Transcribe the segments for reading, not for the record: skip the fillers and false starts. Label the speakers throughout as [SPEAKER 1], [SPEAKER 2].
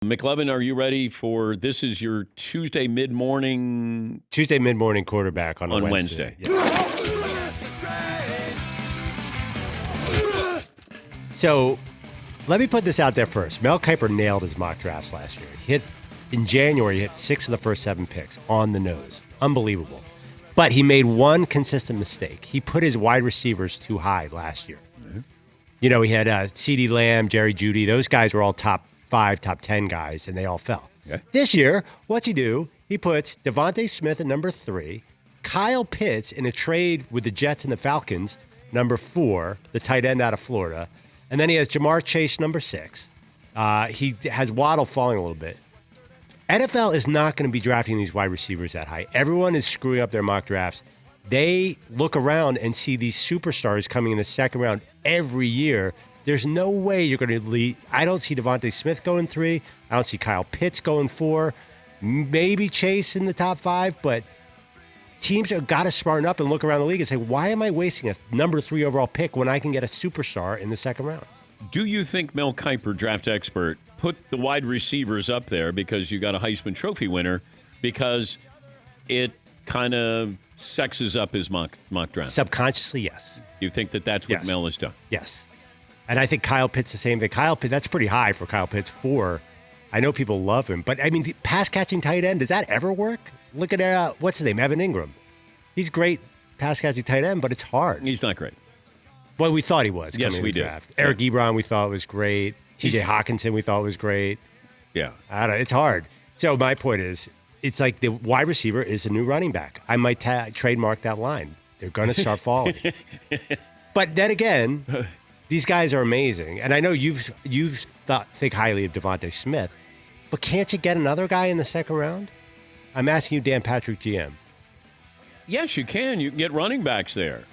[SPEAKER 1] McLovin, are you ready for this? Is your Tuesday mid-morning
[SPEAKER 2] quarterback on Wednesday.
[SPEAKER 1] Yeah.
[SPEAKER 2] So let me put this out there first. Mel Kiper nailed his mock drafts last year. In January, he hit 6 of the first 7 picks on the nose. Unbelievable. But he made one consistent mistake. He put his wide receivers too high last year. Mm-hmm. You know, he had CeeDee Lamb, Jerry Jeudy. Those guys were all top 5, top 10 guys, and they all fell. Okay. This year, what's he do? He puts Devontae Smith at number 3, Kyle Pitts in a trade with the Jets and the Falcons, number 4, the tight end out of Florida. And then he has Jamar Chase, number 6. He has Waddle falling a little bit. NFL is not going to be drafting these wide receivers that high. Everyone is screwing up their mock drafts. They look around and see these superstars coming in the second round every year. There's no way you're going to lead. I don't see Devontae Smith going 3. I don't see Kyle Pitts going 4. Maybe Chase in the top 5, but teams have got to smarten up and look around the league and say, why am I wasting a number 3 overall pick when I can get a superstar in the second round?
[SPEAKER 1] Do you think Mel Kiper, draft expert, put the wide receivers up there because you got a Heisman Trophy winner because it kind of sexes up his mock draft?
[SPEAKER 2] Subconsciously, yes.
[SPEAKER 1] You think that's what Mel has done?
[SPEAKER 2] Yes. And I think Kyle Pitts the same thing. Kyle Pitts, that's pretty high for Kyle Pitts. 4. I know people love him, but I mean, the pass-catching tight end, does that ever work? Look at, what's his name, Evan Ingram. He's great pass-catching tight end, but it's hard.
[SPEAKER 1] He's not great.
[SPEAKER 2] Well, we thought he was.
[SPEAKER 1] Yes, we did.
[SPEAKER 2] Draft. Eric Ebron, we thought was great. TJ Hawkinson, we thought was great.
[SPEAKER 1] Yeah.
[SPEAKER 2] I don't know. It's hard. So my point is, it's like the wide receiver is a new running back. I might trademark that line. They're going to start falling. But then again, these guys are amazing. And I know you've think highly of Devontae Smith, but can't you get another guy in the second round? I'm asking you, Dan Patrick, GM.
[SPEAKER 1] Yes, you can. You can get running backs there.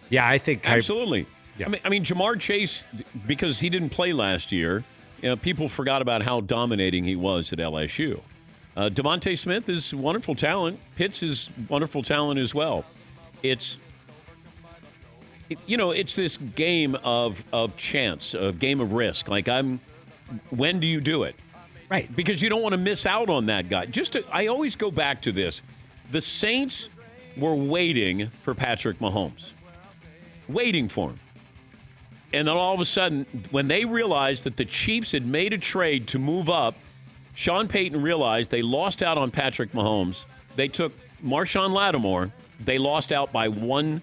[SPEAKER 2] Yeah, I think
[SPEAKER 1] absolutely. Yeah. I mean, Jamar Chase, because he didn't play last year, people forgot about how dominating he was at LSU. Devontae Smith is wonderful talent. Pitts is wonderful talent as well. It's this game of chance, a game of risk. Like when do you do it?
[SPEAKER 2] Right.
[SPEAKER 1] Because you don't want to miss out on that guy. I always go back to this. The Saints were waiting for Patrick Mahomes. Waiting for him. And then all of a sudden, when they realized that the Chiefs had made a trade to move up, Sean Payton realized they lost out on Patrick Mahomes. They took Marshawn Lattimore. They lost out by 1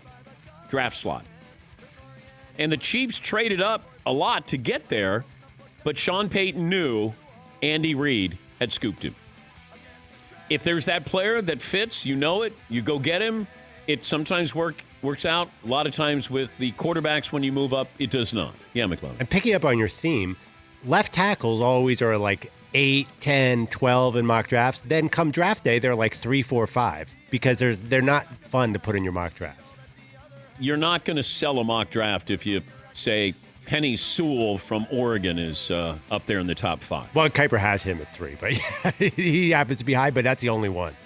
[SPEAKER 1] draft slot. And the Chiefs traded up a lot to get there, but Sean Payton knew Andy Reid had scooped him. If there's that player that fits, you know it, you go get him. It sometimes works out. A lot of times with the quarterbacks, when you move up, it does not. Yeah, McLovin.
[SPEAKER 2] And picking up on your theme, left tackles always are like 8, 10, 12 in mock drafts. Then come draft day, they're like 3, 4, 5 because they're not fun to put in your mock draft.
[SPEAKER 1] You're not going to sell a mock draft if you say Penny Sewell from Oregon is up there in the top 5.
[SPEAKER 2] Well, Kiper has him at 3, but he happens to be high, but that's the only one.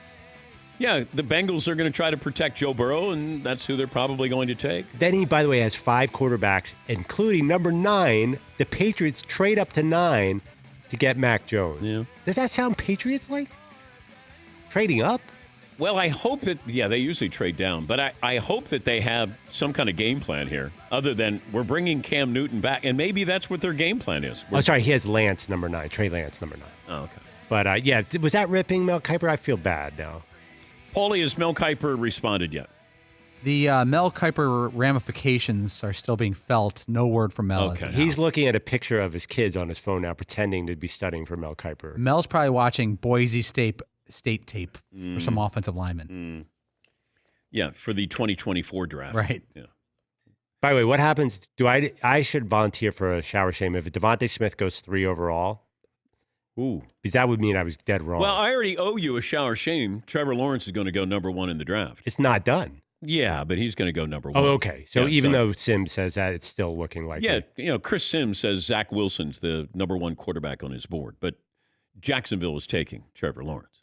[SPEAKER 1] Yeah, the Bengals are going to try to protect Joe Burrow, and that's who they're probably going to take.
[SPEAKER 2] Then he, by the way, has 5 quarterbacks, including number 9. The Patriots trade up to 9 to get Mac Jones.
[SPEAKER 1] Yeah.
[SPEAKER 2] Does that sound Patriots-like? Trading up?
[SPEAKER 1] Well, I hope that, they usually trade down, but I hope that they have some kind of game plan here, other than we're bringing Cam Newton back, and maybe that's what their game plan is.
[SPEAKER 2] Oh, sorry, he has Lance, number 9, Trey Lance, number 9.
[SPEAKER 1] Oh, okay.
[SPEAKER 2] But, was that ripping Mel Kiper? I feel bad now.
[SPEAKER 1] Paulie, has Mel Kiper responded yet?
[SPEAKER 3] The Mel Kiper ramifications are still being felt. No word from Mel.
[SPEAKER 1] Okay.
[SPEAKER 2] He's looking at a picture of his kids on his phone now, pretending to be studying for Mel Kiper.
[SPEAKER 3] Mel's probably watching Boise State tape for some offensive lineman.
[SPEAKER 1] Yeah, for the 2024 draft.
[SPEAKER 3] Right.
[SPEAKER 1] Yeah.
[SPEAKER 2] By the way, what happens? I should volunteer for a shower shame if Devontae Smith goes 3 overall.
[SPEAKER 1] Ooh.
[SPEAKER 2] Because that would mean I was dead wrong.
[SPEAKER 1] Well, I already owe you a shower shame. Trevor Lawrence is going to go number 1 in the draft.
[SPEAKER 2] It's not done.
[SPEAKER 1] Yeah, but he's going to go number 1.
[SPEAKER 2] Oh, okay. So even though Sims says that, it's still looking like
[SPEAKER 1] Chris Sims says Zach Wilson's the number 1 quarterback on his board, but Jacksonville is taking Trevor Lawrence.